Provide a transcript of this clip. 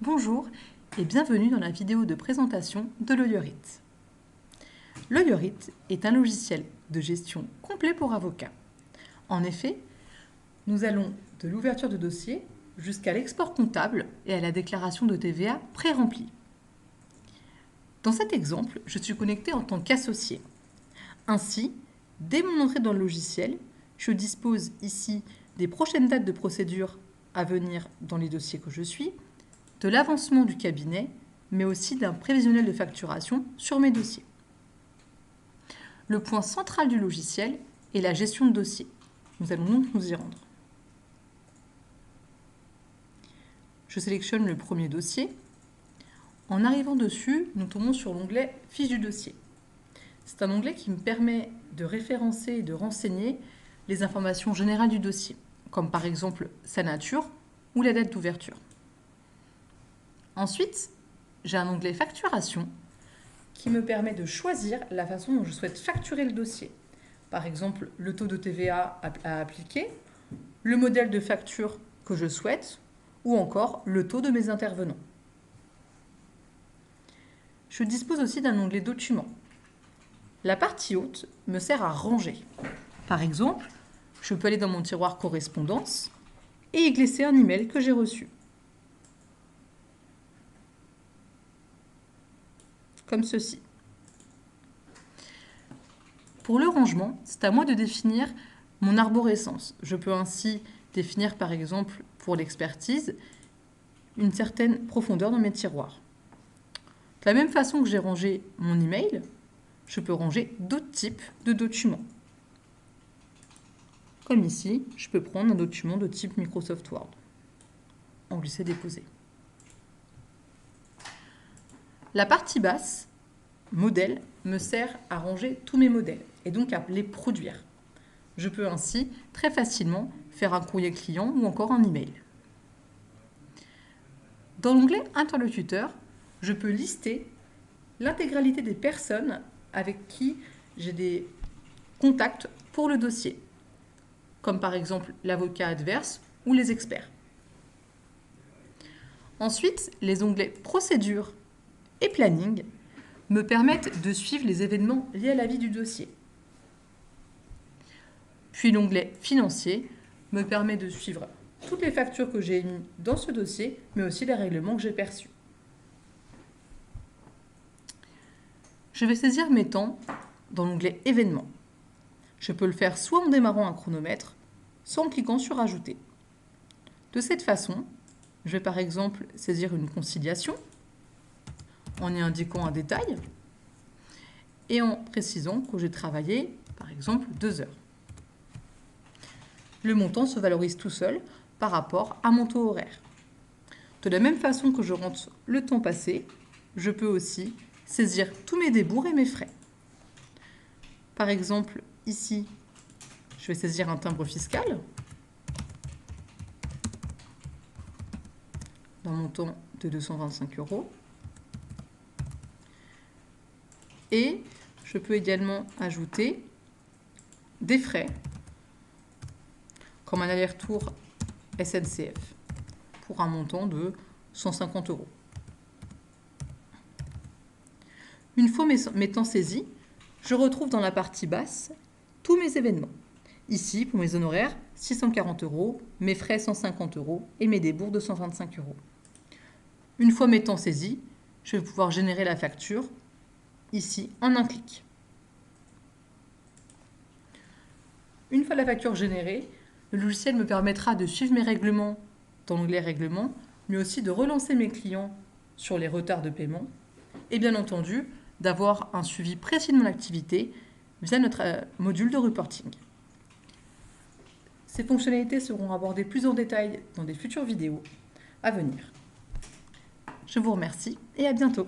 Bonjour et bienvenue dans la vidéo de présentation de Lawyerit. Lawyerit est un logiciel de gestion complet pour avocats. En effet, nous allons de l'ouverture de dossier jusqu'à l'export comptable et à la déclaration de TVA pré-remplie. Dans cet exemple, je suis connecté en tant qu'associé. Ainsi, dès mon entrée dans le logiciel, je dispose ici des prochaines dates de procédure à venir dans les dossiers que je suis, de l'avancement du cabinet, mais aussi d'un prévisionnel de facturation sur mes dossiers. Le point central du logiciel est la gestion de dossier. Nous allons donc nous y rendre. Je sélectionne le premier dossier. En arrivant dessus, nous tombons sur l'onglet « Fiche du dossier ». C'est un onglet qui me permet de référencer et de renseigner les informations générales du dossier, comme par exemple sa nature ou la date d'ouverture. Ensuite, j'ai un onglet « Facturation » qui me permet de choisir la façon dont je souhaite facturer le dossier. Par exemple, le taux de TVA à appliquer, le modèle de facture que je souhaite, ou encore le taux de mes intervenants. Je dispose aussi d'un onglet « Documents ». La partie haute me sert à ranger. Par exemple, je peux aller dans mon tiroir correspondance et y glisser un email que j'ai reçu. Comme ceci. Pour le rangement, c'est à moi de définir mon arborescence. Je peux ainsi définir, par exemple, pour l'expertise, une certaine profondeur dans mes tiroirs. De la même façon que j'ai rangé mon email, je peux ranger d'autres types de documents. Comme ici, je peux prendre un document de type Microsoft Word. En glisser-déposer. La partie basse, modèle, me sert à ranger tous mes modèles et donc à les produire. Je peux ainsi très facilement faire un courrier client ou encore un email. Dans l'onglet Interlocuteur, je peux lister l'intégralité des personnes avec qui j'ai des contacts pour le dossier, comme par exemple l'avocat adverse ou les experts. Ensuite, les onglets Procédure et Planning me permettent de suivre les événements liés à la vie du dossier. Puis l'onglet Financier me permet de suivre toutes les factures que j'ai émises dans ce dossier, mais aussi les règlements que j'ai perçus. Je vais saisir mes temps dans l'onglet Événements. Je peux le faire soit en démarrant un chronomètre, soit en cliquant sur Ajouter. De cette façon, je vais par exemple saisir une conciliation en y indiquant un détail et en précisant que j'ai travaillé, par exemple, 2 heures. Le montant se valorise tout seul par rapport à mon taux horaire. De la même façon que je rentre le temps passé, je peux aussi saisir tous mes débours et mes frais. Par exemple, ici, je vais saisir un timbre fiscal d'un montant de 225 €. Et je peux également ajouter des frais, comme un aller-retour SNCF, pour un montant de 150 €. Une fois mes temps saisis, je retrouve dans la partie basse tous mes événements. Ici, pour mes honoraires, 640 €, mes frais 150 € et mes débours 225 €. Une fois mes temps saisis, je vais pouvoir générer la facture ici en un clic. Une fois la facture générée, le logiciel me permettra de suivre mes règlements dans l'onglet Règlements, mais aussi de relancer mes clients sur les retards de paiement et bien entendu d'avoir un suivi précis de mon activité via notre module de reporting. Ces fonctionnalités seront abordées plus en détail dans des futures vidéos à venir. Je vous remercie et à bientôt.